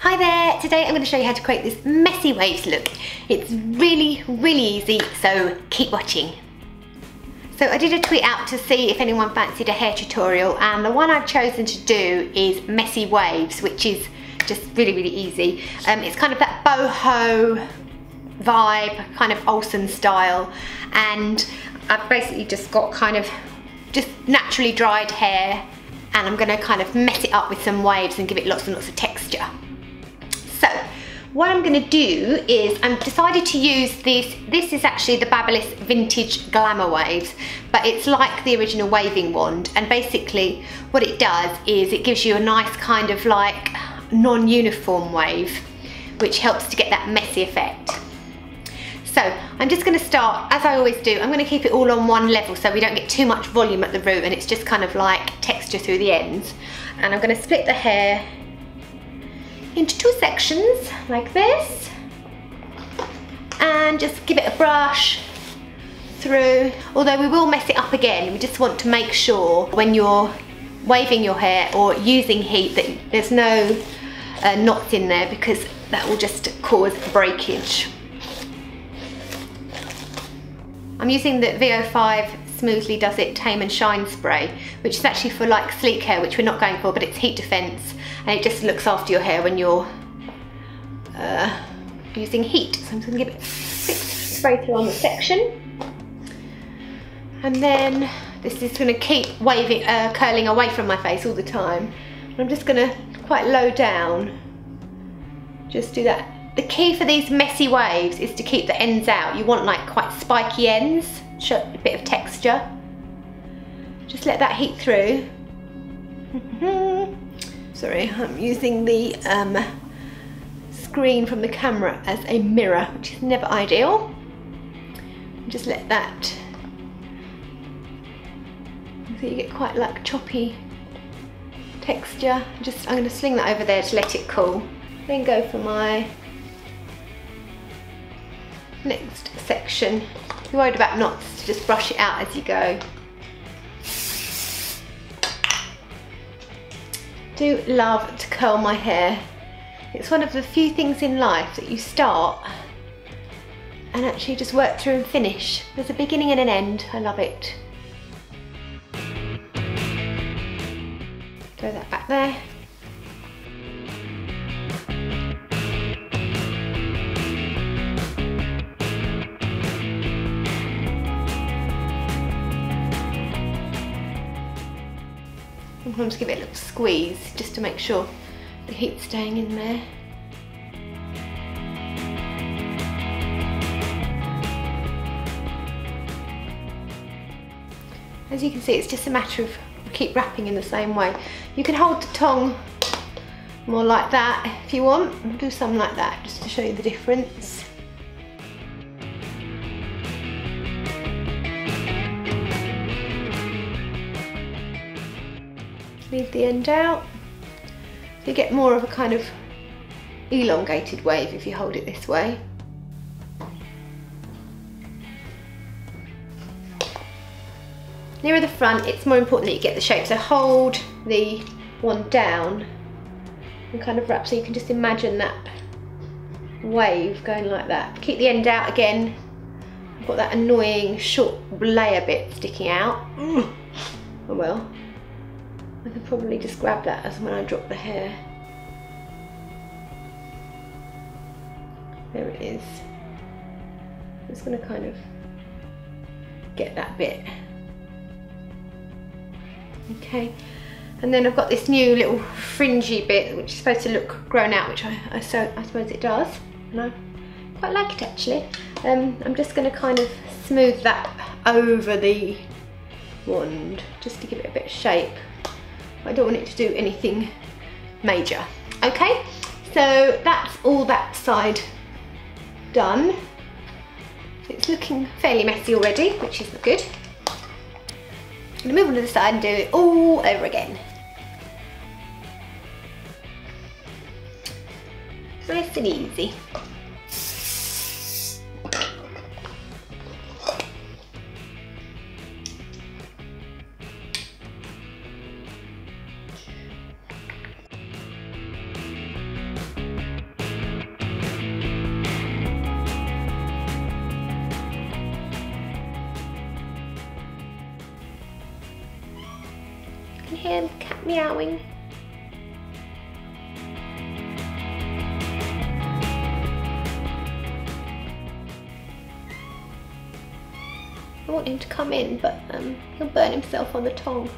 Hi there, today I'm going to show you how to create this messy waves look. It's really easy, so keep watching. So I did a tweet out to see if anyone fancied a hair tutorial, and the one I've chosen to do is messy waves, which is just really easy. It's kind of that boho vibe, kind of Olsen style, and I've basically just got kind of just naturally dried hair, and I'm going to kind of mess it up with some waves and give it lots and lots of texture. So what I'm going to do is I've decided to use this. This is actually the Babyliss Vintage Glamour Waves, but it's like the original waving wand, and basically what it does is it gives you a nice kind of like non-uniform wave, which helps to get that messy effect. So I'm just going to start, as I always do, I'm going to keep it all on one level so we don't get too much volume at the root and it's just kind of like texture through the ends. And I'm going to split the hair into two sections like this and just give it a brush through, although we will mess it up again. We just want to make sure when you're waving your hair or using heat that there's no knots in there, because that will just cause breakage. I'm using the VO5 Smoothly Does It Tame and Shine spray, which is actually for like sleek hair, which we're not going for, but it's heat defense and it just looks after your hair when you're using heat. So I'm just going to give it a quick spray through on the section, and then this is going to keep waving, curling away from my face all the time. I'm just going to quite low down just do that. The key for these messy waves is to keep the ends out. You want like quite spiky ends, show a bit of texture. Just let that heat through. Sorry, I'm using the screen from the camera as a mirror, which is never ideal. Just let that, so you get quite like choppy texture. I'm going to sling that over there to let it cool. Then go for my next section. If you're worried about knots, just brush it out as you go. I do love to curl my hair. It's one of the few things in life that you start and actually just work through and finish. There's a beginning and an end. I love it. Throw that back there. Sometimes give it a little squeeze just to make sure the heat's staying in there. As you can see, it's just a matter of keep wrapping in the same way. You can hold the tong more like that if you want. I'll do some like that just to show you the difference. Leave the end out. You get more of a kind of elongated wave if you hold it this way. Nearer the front, it's more important that you get the shape. So hold the one down and kind of wrap, so you can just imagine that wave going like that. Keep the end out again. I've got that annoying short layer bit sticking out. Oh well. I could probably just grab that as when I drop the hair. There it is. I'm just going to kind of get that bit. Okay, and then I've got this new little fringy bit which is supposed to look grown out, which I suppose it does, and I quite like it actually. I'm just going to kind of smooth that over the wand just to give it a bit of shape. I don't want it to do anything major. Okay, so that's all that side done. It's looking fairly messy already, which is good. I'm going to move on to the side and do it all over again. Nice and easy. hear the cat meowing. I want him to come in, but he'll burn himself on the tongue.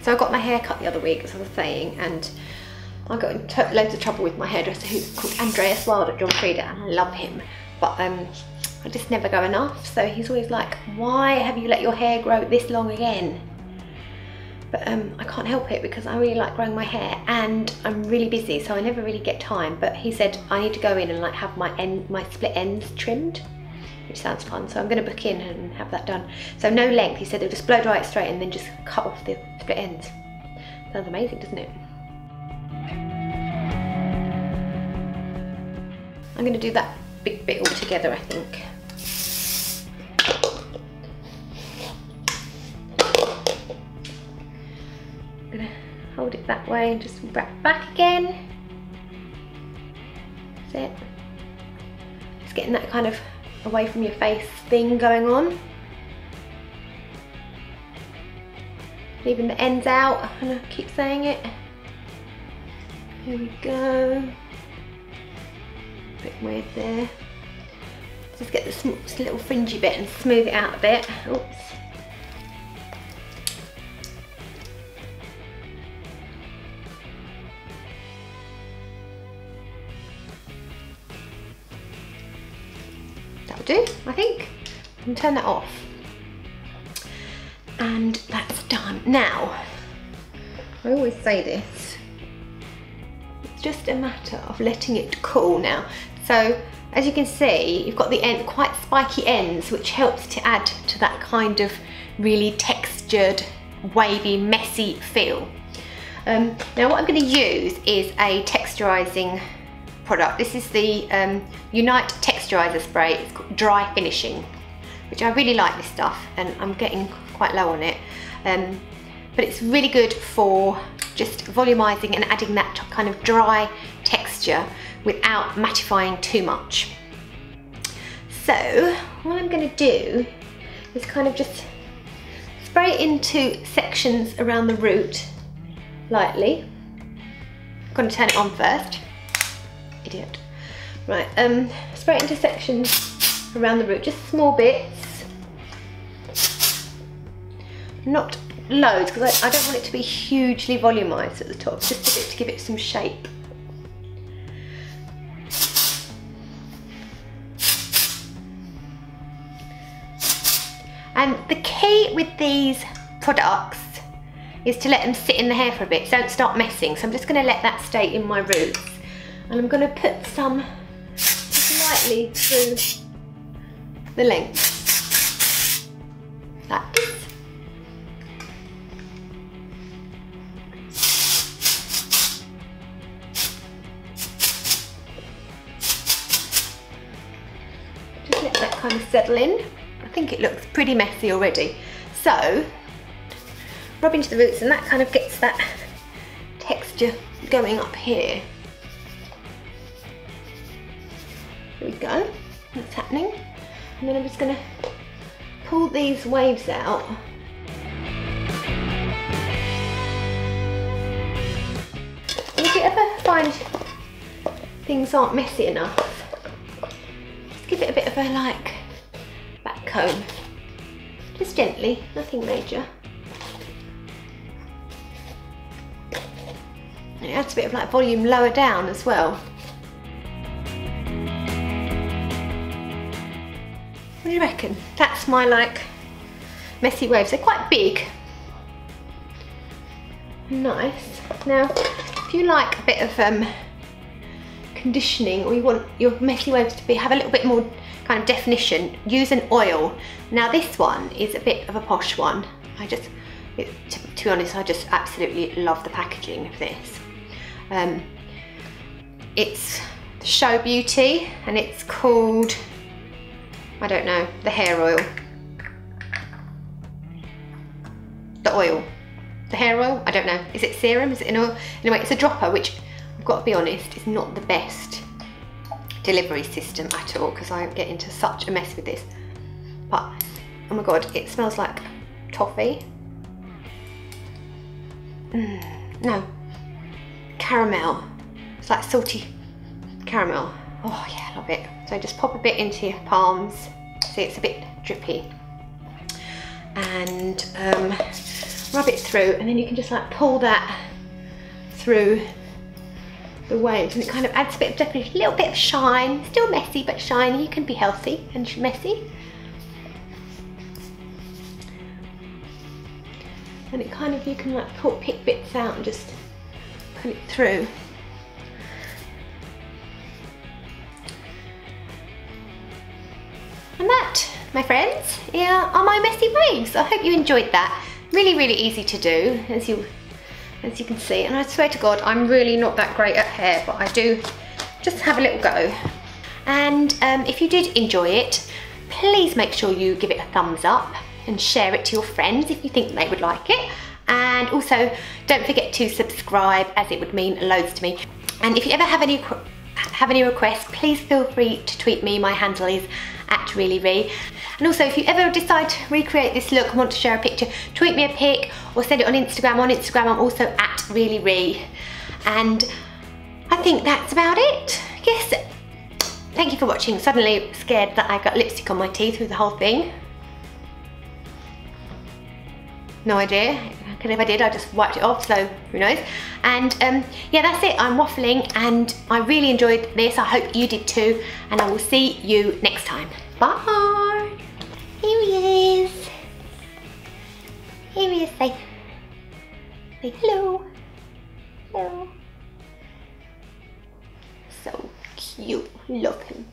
So I got my hair cut the other week, as I was saying, and I got in loads of trouble with my hairdresser, who's called Andreas Wild at John Frieda, and I love him, but I just never go enough. So he's always like, why have you let your hair grow this long again? But I can't help it because I really like growing my hair, and I'm really busy, so I never really get time. But he said I need to go in and like have my split ends trimmed, which sounds fun. So I'm going to book in and have that done. So no length. He said they'll just blow dry it straight and then just cut off the split ends. Sounds amazing, doesn't it? I'm going to do that big bit all together, I think. I'm going to hold it that way and just wrap back again. That's it. Just getting that kind of away from your face thing going on. Leaving the ends out, and I keep saying it. Here we go. A bit weird there. Just get this little fringy bit and smooth it out a bit. Oops. That'll do, I think. I can turn that off. And that's done. Now, I always say this, it's just a matter of letting it cool now. So as you can see, you've got the end, quite spiky ends, which helps to add to that kind of really textured, wavy, messy feel. Now what I'm going to use is a texturizing product. This is the Unite Texturizer Spray. It's called Dry Finishing, which I really like this stuff, and I'm getting quite low on it. But it's really good for just volumizing and adding that kind of dry texture without mattifying too much. So what I'm going to do is kind of just spray it into sections around the root lightly. I'm going to turn it on first. Idiot. Right, spray it into sections around the root, just small bits. Not loads, because I don't want it to be hugely volumized at the top, just a bit to give it some shape. And the key with these products is to let them sit in the hair for a bit, so don't start messing. So I'm just going to let that stay in my roots, and I'm going to put some slightly through the length, like this. Just let that kind of settle in. I think it looks pretty messy already. So, rub into the roots, and that kind of gets that texture going up here. There we go, that's happening. And then I'm just going to pull these waves out. And if you ever find things aren't messy enough, just give it a bit of a like back comb. Just gently, nothing major. And it adds a bit of like volume lower down as well. What do you reckon? That's my like messy waves. They're quite big. Nice. Now, if you like a bit of conditioning, or you want your messy waves to have a little bit more kind of definition, use an oil. Now this one is a bit of a posh one. To be honest, I just absolutely love the packaging of this. It's Show Beauty, and it's called, I don't know, the hair oil. The oil. the hair oil. I don't know. Is it serum? Is it an oil? Anyway, it's a dropper, which I've got to be honest, is not the best delivery system at all, because I get into such a mess with this. But oh my god, it smells like toffee. No, caramel. It's like salty caramel. Oh yeah, I love it. So just pop a bit into your palms. See, it's a bit drippy. And rub it through, and then you can just like pull that through the waves, and it kind of adds a bit of definition, a little bit of shine. Still messy, but shiny. You can be healthy and messy. And it kind of, you can like pick bits out and just put it through. And that, my friends, are my messy waves. I hope you enjoyed that. Really, really easy to do, as you can see. And I swear to God, I'm really not that great at hair, but I do just have a little go. And if you did enjoy it, please make sure you give it a thumbs up and share it to your friends if you think they would like it. And also, don't forget to subscribe, as it would mean loads to me. And if you ever have any requests, please feel free to tweet me. My handle is @ReallyRee. And also, if you ever decide to recreate this look and want to share a picture, tweet me a pic or send it on Instagram. On Instagram, I'm also @ReallyRee. And I think that's about it. Yes. Thank you for watching. Suddenly scared that I got lipstick on my teeth through the whole thing. No idea. Because if I did, I just wiped it off, so who knows. And yeah, that's it. I'm waffling and I really enjoyed this. I hope you did too. And I will see you next time. Bye. Here he is. Here he is. Say hello. Hello. So cute. Love him.